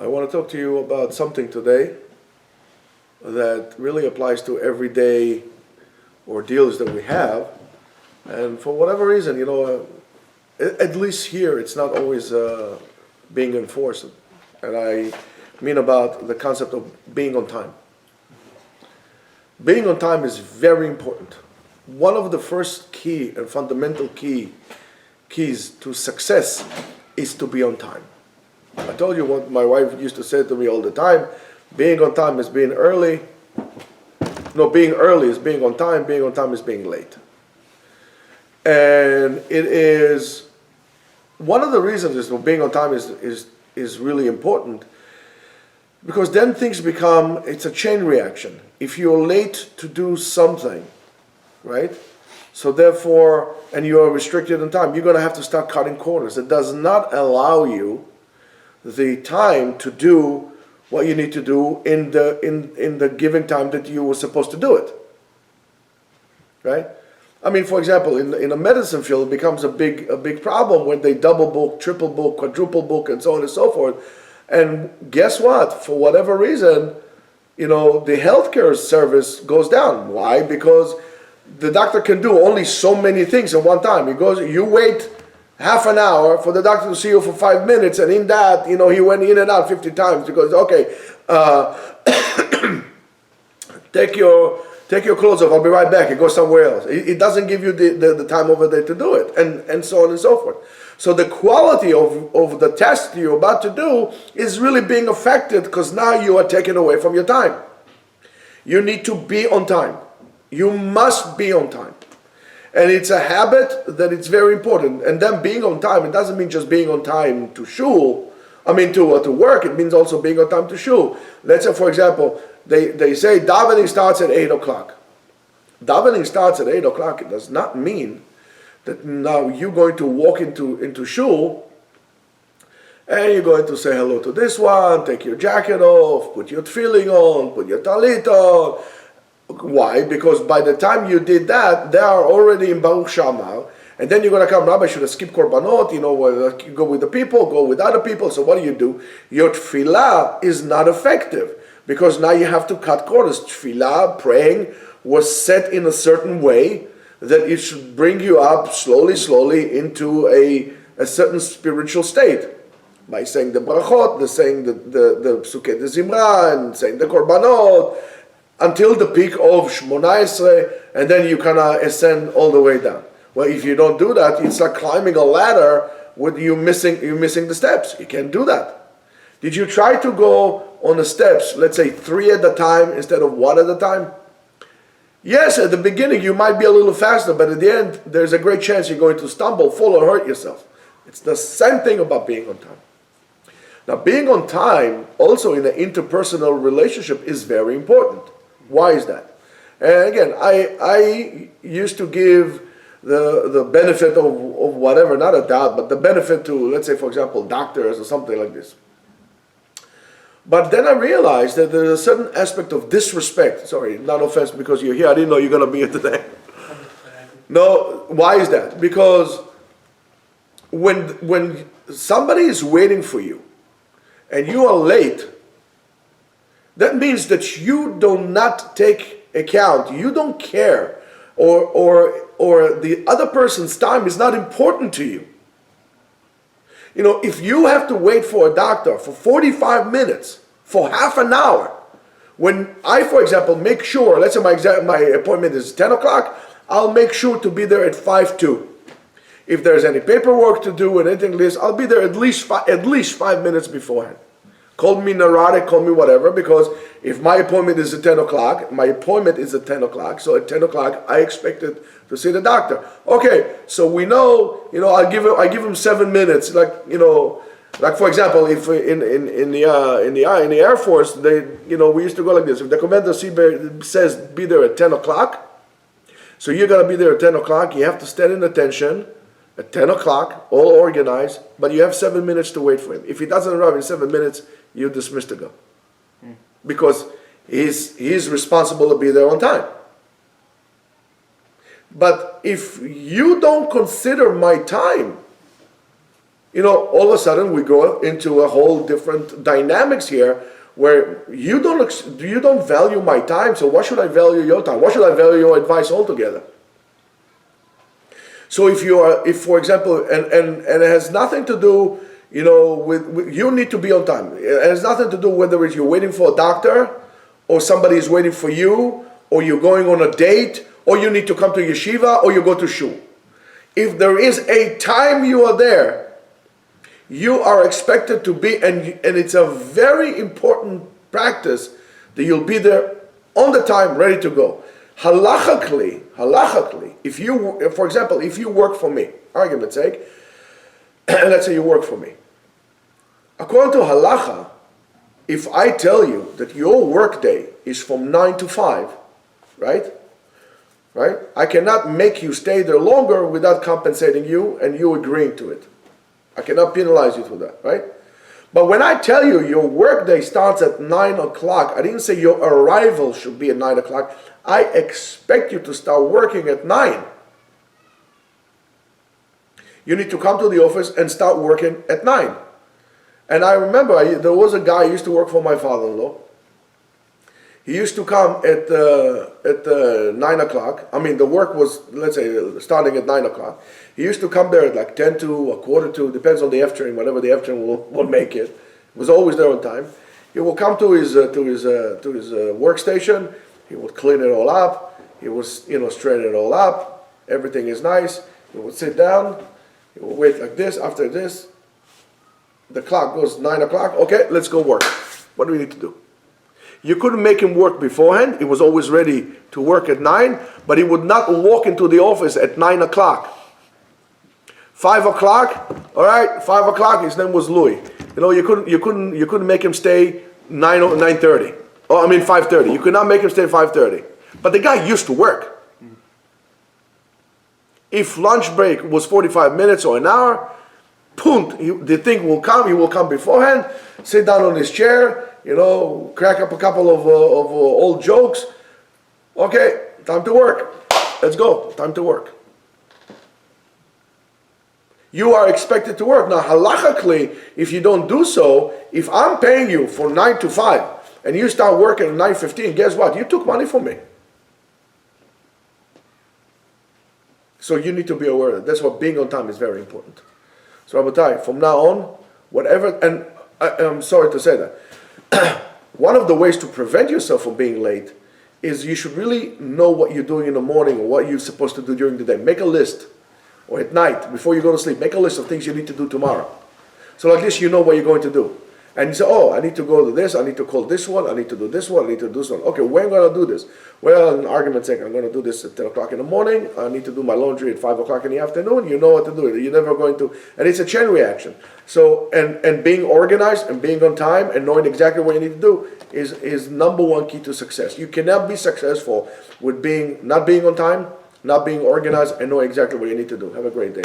I want to talk to you about something today that really applies to everyday ordeals that we have. And for whatever reason, at least here, it's not always being enforced. And I mean about the concept of being on time. Being on time is very important. One of the first key and fundamental keys to success is to be on time. I told you what my wife used to say to me all the time: being on time is being early. No, being early is being on time is being late. And it is one of the reasons is being on time is really important, because then things become, it's a chain reaction. If you're late to do something, right? So therefore, and you are restricted in time, you're going to have to start cutting corners. It does not allow you the time to do what you need to do in the given time that you were supposed to do it, right? I mean, for example, in a medicine field, it becomes a big problem when they double book, triple book, quadruple book, and so on and so forth. And guess what? For whatever reason, the healthcare service goes down. Why? Because the doctor can do only so many things at one time. You wait half an hour for the doctor to see you for 5 minutes, and in that, he went in and out 50 times because, okay, take your clothes off, I'll be right back, and go somewhere else. It doesn't give you the time over there to do it, and so on and so forth. So the quality of the task you're about to do is really being affected, because now you are taken away from your time. You need to be on time. You must be on time. And it's a habit that it's very important. And then being on time, it doesn't mean just being on time to shul, to work, it means also being on time to shul. Let's say, for example, they say davening starts at 8 o'clock. Davening starts at 8 o'clock. It does not mean that now you're going to walk into shul and you're going to say hello to this one, take your jacket off, put your tefillin on, put your talit on. Why? Because by the time you did that, they are already in Baruch Shamar, and then you're going to come, Rabbi, should I skip korbanot? Go with the people, go with other people. So what do? Your tefillah is not effective, because now you have to cut corners. Tefillah, praying, was set in a certain way that it should bring you up slowly into a certain spiritual state. By saying the brachot, saying the psukei de zimra, and saying the korbanot, until the peak of Shmona Esrei, and then you kind of ascend all the way down. Well, if you don't do that, it's like climbing a ladder with you missing the steps. You can't do that. Did you try to go on the steps, let's say 3 at a time instead of 1 at a time? Yes, at the beginning you might be a little faster, but at the end there's a great chance you're going to stumble, fall, or hurt yourself. It's the same thing about being on time. Now, being on time also in an interpersonal relationship is very important. Why is that? And again, I used to give the benefit of whatever, not a doubt, but the benefit to, let's say, for example, doctors or something like this. But then I realized that there's a certain aspect of disrespect. Sorry, not offense because you're here. I didn't know you're going to be here today. No, why is that? Because when somebody is waiting for you and you are late, that means that you do not take account, you don't care, or the other person's time is not important to you. If you have to wait for a doctor for 45 minutes, for half an hour, when I, for example, make sure, let's say my appointment is 10 o'clock, I'll make sure to be there at 5:02. If there's any paperwork to do and anything like this, I'll be there at least 5 minutes beforehand. Call me neurotic, call me whatever, because if my appointment is at 10 o'clock, so at 10 o'clock I expected to see the doctor. Okay, so we know, I give him 7 minutes, like for example, if in the Air Force, they, we used to go like this. If the commander says be there at 10 o'clock, so you're going to be there at 10 o'clock, you have to stand in attention at 10 o'clock, all organized, but you have 7 minutes to wait for him. If he doesn't arrive in 7 minutes, you're dismissed to go. Because he's responsible to be there on time. But if you don't consider my time, all of a sudden we go into a whole different dynamics here, where you don't value my time, so why should I value your time? Why should I value your advice altogether? So if for example, and it has nothing to do, with you need to be on time. It has nothing to do whether it's you're waiting for a doctor, or somebody is waiting for you, or you're going on a date, or you need to come to yeshiva, or you go to shul. If there is a time you are there, you are expected to be, and it's a very important practice that you'll be there on the time, ready to go. Halachically, for example, if you work for me, argument's sake, and let's say you work for me. According to halacha, if I tell you that your work day is from 9 to 5, right? I cannot make you stay there longer without compensating you and you agreeing to it. I cannot penalize you for that, right? But when I tell you your work day starts at 9 o'clock, I didn't say your arrival should be at 9 o'clock. I expect you to start working at 9. You need to come to the office and start working at 9. And I remember there was a guy who used to work for my father-in-law. He used to come at 9 o'clock. I mean, the work was, let's say, starting at 9 o'clock. He used to come there at like 10 to, a quarter to, depends on the F train, whatever the F train will make it. He was always there on time. He will come to his workstation. He would clean it all up. He would, straighten it all up. Everything is nice. He would sit down. He would wait like this. After this, the clock goes 9 o'clock. Okay, let's go work. What do we need to do? You couldn't make him work beforehand. He was always ready to work at 9, but he would not walk into the office at 9 o'clock. 5 o'clock, all right, 5 o'clock, his name was Louis. You couldn't make him stay 9:30. Oh, I mean 5:30. You could not make him stay 5:30. But the guy used to work. If lunch break was 45 minutes or an hour, the thing will come. He will come beforehand, sit down on his chair, crack up a couple of old jokes. Okay, time to work. Let's go. Time to work. You are expected to work. Now, halachically, if you don't do so, if I'm paying you for 9 to 5 and you start working at 9:15, guess what? You took money from me. So you need to be aware of that. That's why being on time is very important. So Rabotai, from now on, whatever, and I'm sorry to say that, one of the ways to prevent yourself from being late is you should really know what you're doing in the morning or what you're supposed to do during the day. Make a list. Or at night, before you go to sleep, make a list of things you need to do tomorrow. So like this, you know what you're going to do. And you say, oh, I need to go to this, I need to call this one, I need to do this one, I need to do this one. Okay, when am I going to do this? Well, in argument's sake, I'm going to do this at 10 o'clock in the morning, I need to do my laundry at 5 o'clock in the afternoon, you know what to do. You're never going to, and it's a chain reaction. So, and being organized and being on time and knowing exactly what you need to do is number one key to success. You cannot be successful with not being on time, not being organized, and know exactly what you need to do. Have a great day.